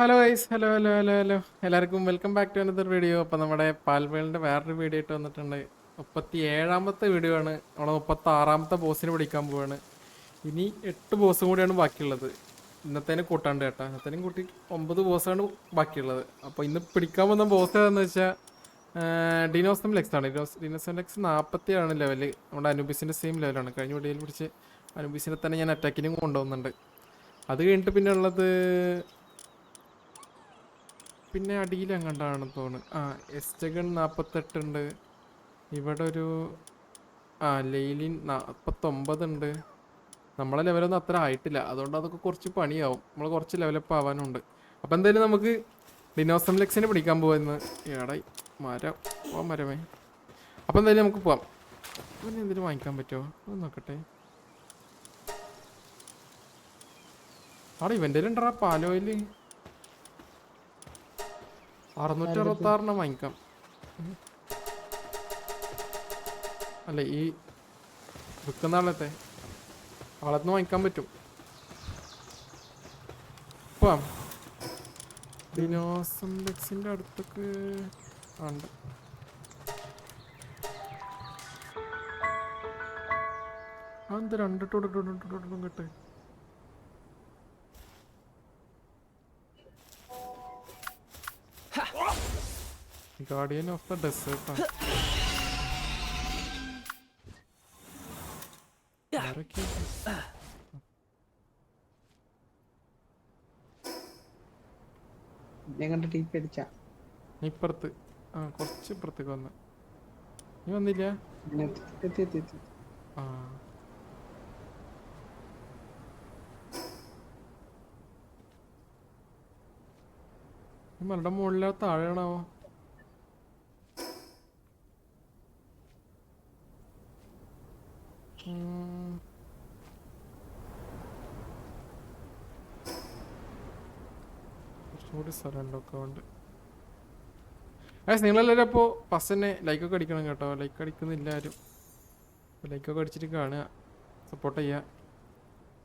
Hello guys, hello hello hello hello എല്ലാവർക്കും welcome back to another video. അപ്പോൾ നമ്മുടെ പാൽവേളിൻ്റെ വേറൊരു വീഡിയോ ആയിട്ട് വന്നിട്ടുണ്ട്. 37ാമത്തെ വീഡിയോ ആണ്. നമ്മളെ 36ാമത്തെ ബോസിനെ പിടിക്കാൻ പോവാണ്. ഇനി 8 ബോസും കൂടിയാണ് ബാക്കിയുള്ളത്. ഇന്നത്തേനെ കൂട്ടാണ്ട് കേട്ടോ, ഇന്നത്തേനും കൂട്ടി 9 ബോസാണ് ബാക്കിയുള്ളത്. അപ്പോൾ ഇന്ന് പിടിക്കാൻ പോകുന്ന ബോസ് ഏതാണെന്ന് വെച്ചാൽ ഡിനോസം ലെക്സ് ആണ്. ഡിനോസം ലെക്സ് 40 ലെവല്. നമ്മുടെ അനുബിസിൻ്റെ സെയിം ലെവലാണ്. കഴിഞ്ഞ വീഡിയോയിൽ പിടിച്ച് അനുബിസിനെ തന്നെ ഞാൻ അറ്റാക്കിനും കൊണ്ടുപോകുന്നുണ്ട്. അത് കഴിഞ്ഞിട്ട് പിന്നെ ഉള്ളത് പിന്നെ അടിയിൽ എങ്ങണ്ടാണെന്ന് തോന്നുന്നു. എസ്റ്റഗൺ 48 ഉണ്ട്. ഇവിടെ ഒരു ലെയിലിൻ 49 ഉണ്ട്. നമ്മളെ ലെവലൊന്നും അത്ര ആയിട്ടില്ല, അതുകൊണ്ട് അതൊക്കെ കുറച്ച് പണിയാവും. നമ്മൾ കുറച്ച് ലെവലപ്പ് ആവാനുണ്ട്. അപ്പോൾ എന്തായാലും നമുക്ക് ഡിനോസം ലെക്സിനെ പിടിക്കാൻ പോകുന്നു. ഏടായി മരം മരമേ. അപ്പോൾ എന്തായാലും നമുക്ക് പോവാം. പിന്നെ എന്തെങ്കിലും വാങ്ങിക്കാൻ പറ്റുമോ അത് നോക്കട്ടെ. ഇവൻ്റെ ഉണ്ടോ പാലോയിൽ 666 വാങ്ങിക്കാം. അല്ല, ഈ വിൽക്കുന്ന ആളത്തെ ആളെന്ന് വാങ്ങിക്കാൻ പറ്റും. പോവാം. ഡിനോസം ലെക്സിൻ്റെ അടുത്തൊക്കെ ഉണ്ട്. അതെന്താ രണ്ടിട്ടോട്ടും കിട്ടെ. Guardian of the desert. ഇപ്പുറത്ത് കുറച്ച് ഇപ്പുറത്തേക്ക് വന്ന നീ വന്നില്ല. മലയുടെ മുകളിലെ താഴെയാണാവോ. കുറച്ചുകൂടി സ്ഥലമുണ്ടൊക്കെ ഉണ്ട്. നിങ്ങളെല്ലാവരും അപ്പോൾ ഫസ്റ്റ് തന്നെ ലൈക്കൊക്കെ അടിക്കണം കേട്ടോ. ലൈക്ക് അടിക്കുന്നില്ല ആരും. ലൈക്കൊക്കെ അടിച്ചിട്ട് കാണുക, സപ്പോർട്ട് ചെയ്യുക.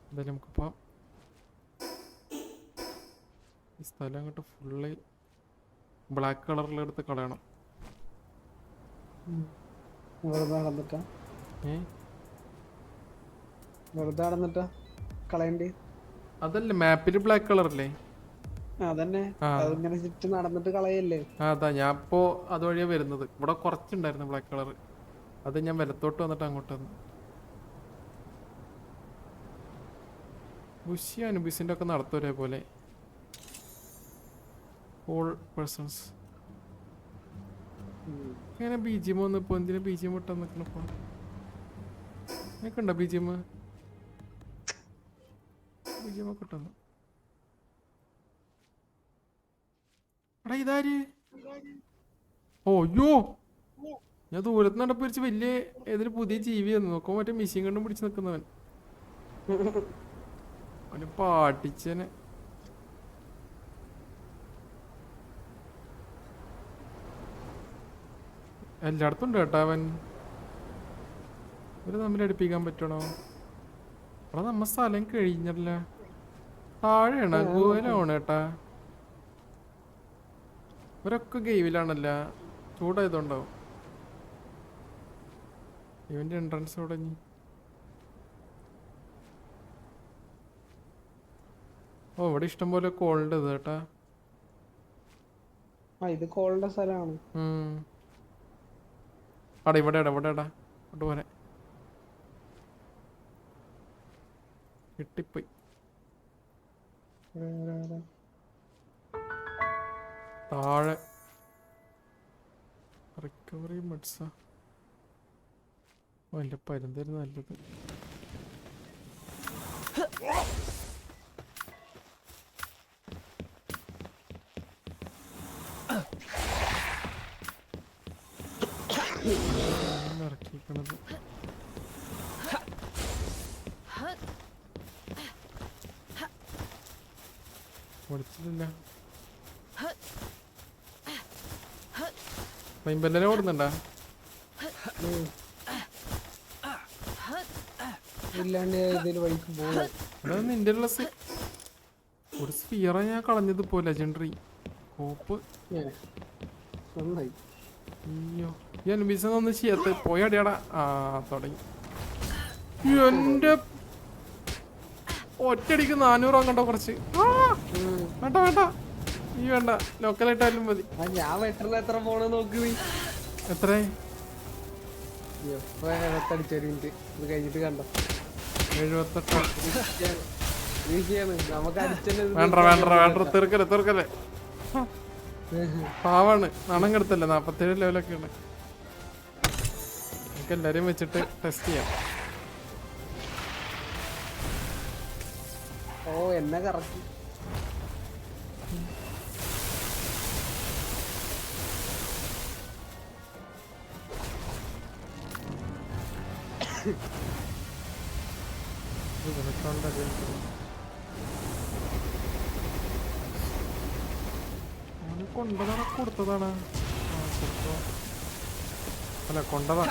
എന്തായാലും നമുക്കിപ്പോൾ ഈ സ്ഥലം അങ്ങോട്ട് ഫുള്ള് ബ്ലാക്ക് കളറിലെടുത്ത് കളയണം. അതല്ലേ മാപ്പില് ബ്ലാക്ക് കളറല്ലേ? അതാ ഞാൻ ഇപ്പോ അതുവഴിയാ വരുന്നത്. ഇവിടെ കുറച്ചുണ്ടായിരുന്നു ബ്ലാക്ക് കളർ. അത് ഞാൻ വലത്തോട്ട് വന്നിട്ട് അങ്ങോട്ട് വന്നു. ബുഷി അനുബിസിന്റെ ഒക്കെ നടത്തും ഒരേപോലെ. ഓൾ പേഴ്സൺസ് എങ്ങനെ ബി ജി എം വന്നു. ഇപ്പൊ എന്തിനാ ബി ജി എം ഇട്ടാ നിക്കണിപ്പോ? നിനക്കുണ്ടോ B G M? B G M ഒക്കെ ഇട്ടു. എടാ ഇതാര്? അയ്യോ, ഞാൻ ദൂരത്ത് നടപ്പിച്ച് വലിയ ഏതൊരു പുതിയ ജീവി വന്നു നോക്കുമ്പോ മറ്റേ മെഷീൻ കണ്ടും പിടിച്ച് നിക്കുന്നവൻ. അവന് പാട്ടിച്ചനെ. എല്ലായിടത്തും ഉണ്ട് കേട്ടാ അവൻ. ഇവര് തമ്മിൽ അടുപ്പിക്കാൻ പറ്റണോ? അവിടെ നമ്മ സ്ഥലം കഴിഞ്ഞല്ല. താഴെയാണ് ഗോവലാണ് കേട്ടാ. ഇവരൊക്കെ ഗെയിമിലാണല്ല. ചൂടായതുണ്ടാവും. ഇവന്റെ എൻട്രൻസ് തുടങ്ങി. ഇവിടെ ഇഷ്ടം പോലെ കോൾഡ് ഇത് കേട്ടാ. ഇത് കോളിന്റെ സ്ഥലമാണ്. ഇവിടെടാ അങ്ങോട്ട് പോരെ. കിട്ടിപ്പോയി. താഴെ റിക്കവറി മെഡ്സാ. എൻ്റെ പരുന്തായിരുന്നു നല്ലത്. ഇറക്കിക്കണത് ഓടിച്ചിട്ടില്ല. പൈമ്പല്ലേ ഓടുന്നുണ്ടാ? ഇല്ലാണ്ട് ഇതിൽ വഴിക്ക് പോകും. നിന്റെ ഡ്രസ് ഒരു സ്ഫിയറ ഞാൻ കളഞ്ഞത് പോ ലെജൻഡറി കോപ്പ്. നന്നായി. അയ്യോ ഈ അൻബീസ് ഒന്ന് ചെയ്യാത്ത പോയടിയാടാ. ആ തുടങ്ങി. എന്റെ ഒറ്റടിക്ക് 400 അങ്ങോട്ടോ കുറച്ച്. വേണ്ട വേണ്ട ഈ വേണ്ട ലോക്കലായിട്ടായാലും മതി. ഞാൻ വെട്ടറിൽ എത്ര പോണ നോക്ക് നീ. എത്ര 78 മിനിറ്റ് ഇത് കഴിഞ്ഞിട്ട് കണ്ടോ. 78. നമുക്ക് അടിച്ചത് വേണ്ട വേണ്ട വേണ്ട തീർക്കല്ലേ തീർക്കല്ലേ. പാവാണ് നാണം കെടുത്തല്ലേ. 47 ലെവലൊക്കെ ഉണ്ട്. നമുക്ക് എല്ലാരെയും വെച്ചിട്ട് ടെസ്റ്റ് ചെയ്യാം. ഓ എന്നെ കറക്കി. കൊണ്ടതാണ് കൊടുത്തതാണ്. അല്ല കൊണ്ടതാ.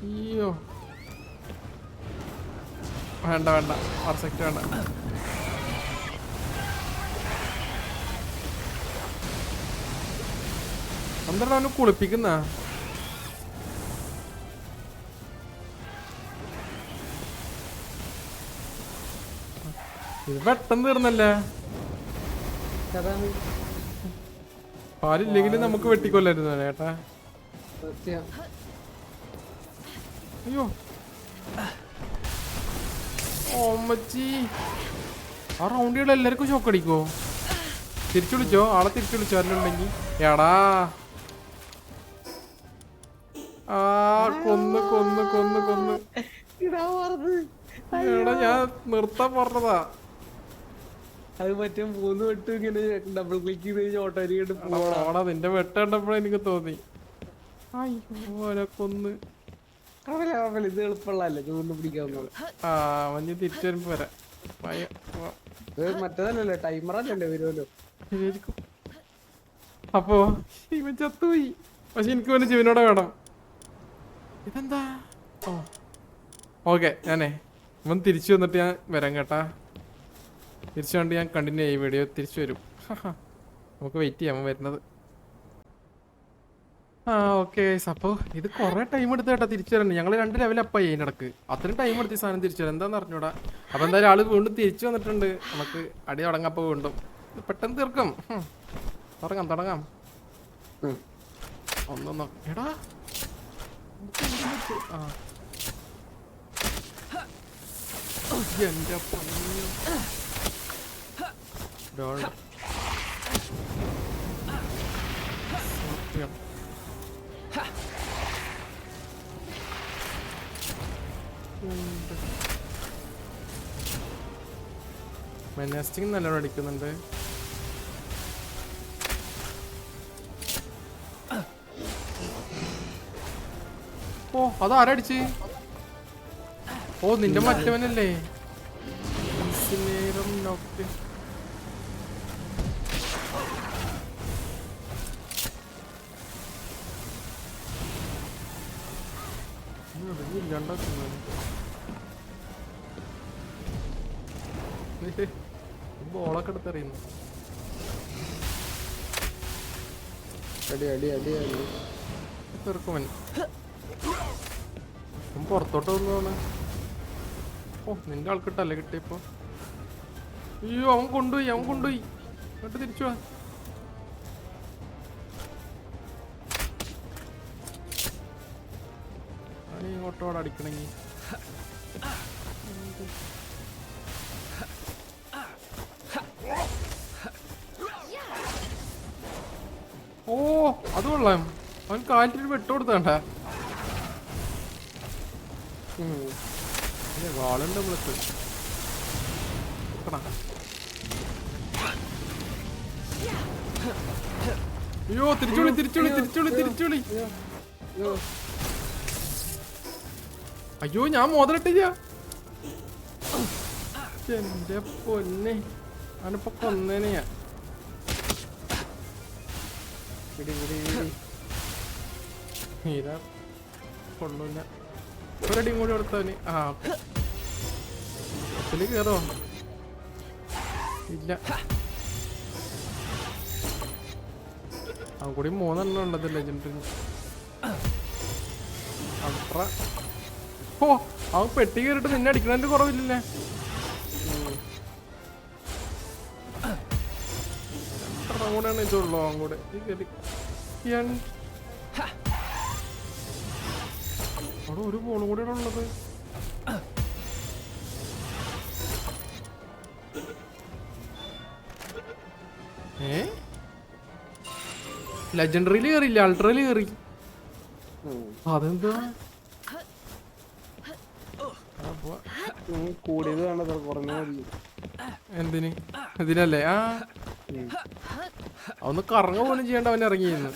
അയ്യോ വേണ്ട വേണ്ട പെർഫെക്റ്റ് വേണ്ട. എന്താണ് അവന് കുളിപ്പിക്കുന്ന? ഇത് പെട്ടെന്ന് തീർന്നല്ലേ. പാലില്ലെങ്കിലും നമുക്ക് വെട്ടിക്കൊല്ലായിരുന്നു ചേട്ടാ. അയ്യോ ഓമ്മച്ചി ആ റൗണ്ടുകൾ എല്ലാവർക്കും ഷോക്ക് അടിക്കോ? തിരിച്ചു വിളിച്ചോ ആളെ തിരിച്ചു വിളിച്ചോ അല്ലുണ്ടെങ്കി. എടാ ആ കൊന്ന് കൊന്ന് കൊന്ന് കൊന്ന്. എടാ ഞാൻ നിർത്താൻ പറഞ്ഞതാ. അത് മറ്റേ 3 വെട്ട് ഇങ്ങനെ ഡബിൾ ക്ലിക്ക് ചെയ്ത് ഓട്ടോരിയിട്ട് പോടാ. നിന്റെ വെട്ട് കണ്ടപ്പോഴേ എനിക്ക് തോന്നി. അയ്യോ കൊന്ന്. ഇത് എളുപ്പമുള്ളല്ലേ ചൂണ്ട് പിടിക്കാവുന്നത്. ആ മഞ്ഞ് തിരിച്ചു വരുമ്പോ വരാം. മറ്റേതല്ലല്ലോ ടൈമറല്ലേ വരുമല്ലോ. അപ്പോ ഇവൻ ചത്തുപോയി. പക്ഷെ എനിക്ക് വേണ്ടി ജീവനോടെ വേണം. ഇതെന്താ? ഓ ഓക്കെ ഞാനേ ഇവൻ തിരിച്ചു വന്നിട്ട് ഞാൻ വരാം കേട്ടാ. തിരിച്ചു കണ്ട് ഞാൻ കണ്ടിന്യൂ ചെയ്യും വീഡിയോ. തിരിച്ചു വരും. നമുക്ക് വെയിറ്റ് ചെയ്യാം വരുന്നത്. ആ ഓക്കെ അപ്പോൾ ഇത് കുറേ ടൈം എടുത്ത് കേട്ടോ തിരിച്ചു വരണ്ട്. ഞങ്ങൾ 2 ലെവൽ അപ്പായി അതിൻ്റെ ഇടക്ക്. അത്രയും ടൈം എടുത്ത് ഈ സാധനം തിരിച്ചു വരാം. എന്താണെന്ന് അറിഞ്ഞൂടാ. അപ്പോൾ എന്തായാലും ആള് വീണ്ടും തിരിച്ചു വന്നിട്ടുണ്ട്. നമുക്ക് അടി തുടങ്ങാപ്പോൾ വീണ്ടും പെട്ടെന്ന് തീർക്കും. തുടങ്ങാം തുടങ്ങാം. ഒന്നൊന്നോ എടാ ആ എന്റെ പൊന്നു സത്യം. മെനസ്റ്റിങ് നല്ലോണം അടിക്കുന്നുണ്ട്. ഓ അതാരടിച്ച്? ഓ നിന്റെ മറ്റവനല്ലേ നേരം നോക്ക്. ബോളൊക്കെ എടുത്തറിയുന്നു. അടി അടി അടി അടി തീർക്കുമൻ. പുറത്തോട്ട് വന്നതാണ്. ഓ നിന്റെ ആൾക്കിട്ടല്ലേ കിട്ടിയപ്പോ. അയ്യോ അവൻ കൊണ്ടുപോയി എന്നിട്ട് തിരിച്ചു വാ. ഇങ്ങോട്ടോടെ അടിക്കണെങ്കി ഓ അത് കൊള്ളാം. അവൻ കാലിട്ടൊരു വെട്ടുകൊടുത്തണ്ട. വാളുണ്ട് നമ്മൾക്ക്. അയ്യോ തിരിച്ചോളി. അയ്യോ ഞാൻ മോതിരട്ടില്ല. എന്റെ പൊന്നെ അവനിപ്പൊ കൊന്നേനെയാ. കൊള്ളൂല. ഒരടിയും കൂടി കൊടുത്തവന്. ആ ബോസിൽ കയറോ? ഇല്ല. അവൻ കൂടി 3 ഉള്ളത് ലെജൻഡറി. അൾട്ര. ഓ അവൻ പെട്ടി കയറിട്ട് നിന്നെ അടിക്കണതിന്റെ കുറവില്ലല്ലേ? 2 റൗണ്ടാണ് ഇതുള്ളൂ. അവൻ കൂടെ അവിടെ ഒരു ബോളും കൂടെ ഉള്ളത്. ലെജൻഡറിയിൽ കയറിയില്ല, അൾട്രയിൽ കയറി. അതെന്താ കൂടിയത് കാണാ കുറഞ്ഞ മതി. എന്തിന്? ഇതിനല്ലേ? ആ അവന്ന് കറങ്ങ പോലും ചെയ്യണ്ട, അവൻ ഇറങ്ങിയിരുന്നു.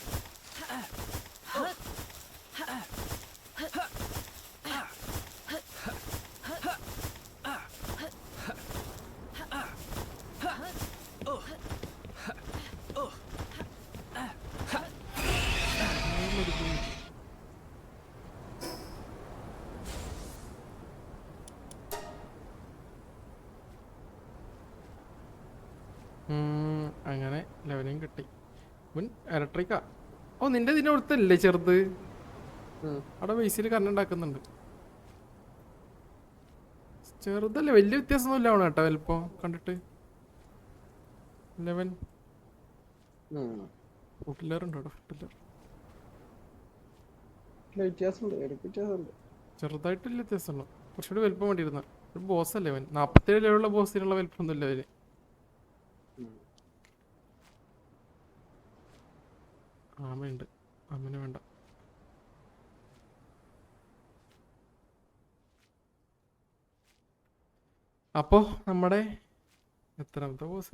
അങ്ങനെ ലെവനും കിട്ടി. മുൻ ഇലക്ട്രിക്കാ. ഓ നിന്റെ ഇതിന്റെ അടുത്തല്ലേ ചെറുത്? അവിടെ ബേസിൽ കറണ്ട് ഉണ്ടാക്കുന്നുണ്ട്. ചെറുതല്ലേ, വലിയ വ്യത്യാസമൊന്നുമില്ല അവണ് കേട്ടോ വലുപ്പം കണ്ടിട്ട്. 11 ഫുട്ടിലറുണ്ട് അവിടെ. ചെറുതായിട്ടില്ല വ്യത്യാസമുള്ളൂ. കുറച്ചുകൂടി വലുപ്പം വേണ്ടിയിരുന്ന ഒരു ബോസ് അല്ലേ അവൻ. 47 ലെവലുള്ള ബോസിനുള്ള വലുപ്പമൊന്നുമില്ല അവന്. ആമയുണ്ട്, അമ്മന് വേണ്ട. അപ്പോ നമ്മുടെ എത്രാമത്തെ ബോസ്?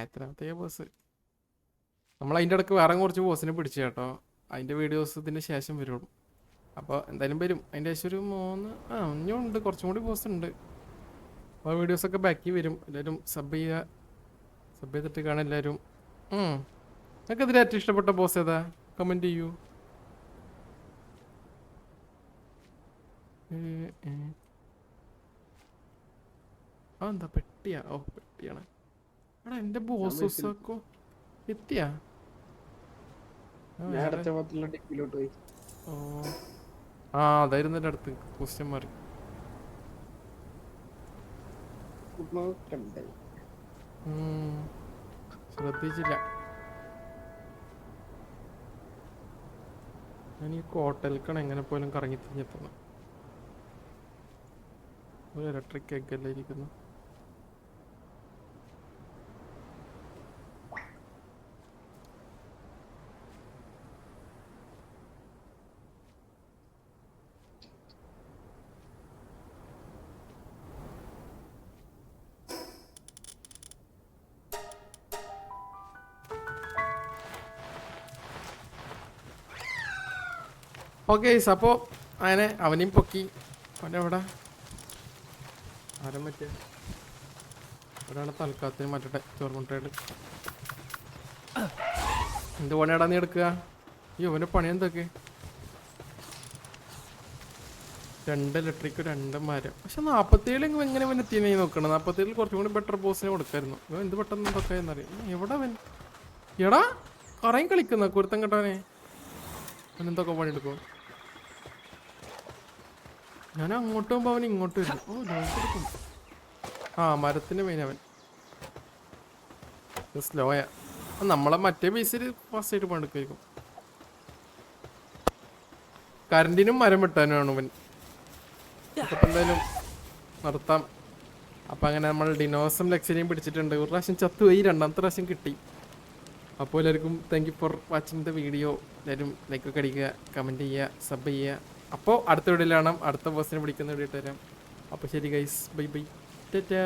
എത്രാമത്തെ ബോസ്? നമ്മൾ അതിൻ്റെ ഇടയ്ക്ക് വേറെ കുറച്ച് ബോസിനെ പിടിച്ചു കേട്ടോ. അതിൻ്റെ വീഡിയോസ് ഇതിന് ശേഷം വരുള്ളൂ. അപ്പോൾ എന്തായാലും വരും. അതിൻ്റെ ശേഷം ഒരു 3 ഇനിയും ഉണ്ട്, കുറച്ചും കൂടി ബോസ് ഉണ്ട്. അപ്പോൾ വീഡിയോസൊക്കെ ബാക്കി വരും. എല്ലാവരും സബ് ചെയ്തിട്ട് കാണാം എല്ലാവരും. നിങ്ങൾക്ക് ഇതിൽ ഏറ്റവും ഇഷ്ടപ്പെട്ട ബോസ് ഏതാ? കമൻറ്റ് ചെയ്യൂ. എന്താ പെട്ടിയാ? ഓ പെട്ടിയാണ്. എടാ എൻ്റെ ബോസൊക്കെ എത്തിയാ? ഓ അതായിരുന്നു എൻ്റെ അടുത്ത്. ക്വസ്റ്റ്യൻ മാറി. ശ്രദ്ധിച്ചില്ല ഞാൻ. ഈ കോട്ടൽക്കാണ് എങ്ങനെ പോലും കറങ്ങി തിരിഞ്ഞെത്തുന്നത്. ഒരു ഇലക്ട്രിക് എഗ് അല്ലേ ഇരിക്കുന്നു. ഓക്കെ അപ്പോൾ അങ്ങനെ അവനെയും പൊക്കി. അവൻ്റെ എവിടെ ആരും പറ്റിയ ഒരാളെ തൽക്കാലത്തിന് മാറ്റട്ടെ. ചോർമുട്ടയുടെ എന്ത് പണിയാടാ നീ എടുക്കുക? ഈ അവൻ്റെ പണി എന്തൊക്കെ? 2 ഇലക്ട്രിക് 2 മരം. പക്ഷെ 47 എങ്ങനെ അവൻ എത്തിയെന്ന് നോക്കണം. 47 കുറച്ചും കൂടി ബെറ്റർ ബോസിനെ കൊടുക്കായിരുന്നു. ഇവൻ എന്ത് പെട്ടെന്ന് എന്തൊക്കെ എന്നറിയാം. എവിടെ അവൻ? എടാ കറയും കളിക്കുന്ന കുരുത്തം കേട്ടവനെ. അവൻ എന്തൊക്കെ പണിയെടുക്കും? ഞാൻ അങ്ങോട്ട് പോകുമ്പോൾ അവൻ ഇങ്ങോട്ട് വരും. ഓ ലോക്കെടുക്കും. മരത്തിന് മെയിൻ അവൻ സ്ലോയാ. നമ്മളെ മറ്റേ ബേസിൽ ഫാസ്റ്റ് ആയിട്ട് പണിയെടുക്കുമായിരിക്കും. കറണ്ടിനും മരം വെട്ടാനുമാണ് അവൻ. അപ്പം എന്തായാലും നിർത്താം. അപ്പം അങ്ങനെ നമ്മൾ ഡിനോസും ലക്സരിയും പിടിച്ചിട്ടുണ്ട്. ഒരു പ്രാവശ്യം ചത്തുപോയി, 2ാമത്തെ പ്രാവശ്യം കിട്ടി. അപ്പോൾ എല്ലാവർക്കും thank you for watching the video. എല്ലാവരും ലൈക്കൊക്കെ അടിക്കുക, കമൻറ്റ് ചെയ്യുക, സബ് ചെയ്യുക. അപ്പോൾ അടുത്ത വീഡിയോയിൽ കാണാം. അടുത്ത ബോസിനെ പിടിക്കുന്ന വീഡിയോ ഇട്ട് തരാം. അപ്പോൾ ശരി ഗൈസ്, ബൈ ബൈ, ടാറ്റാ.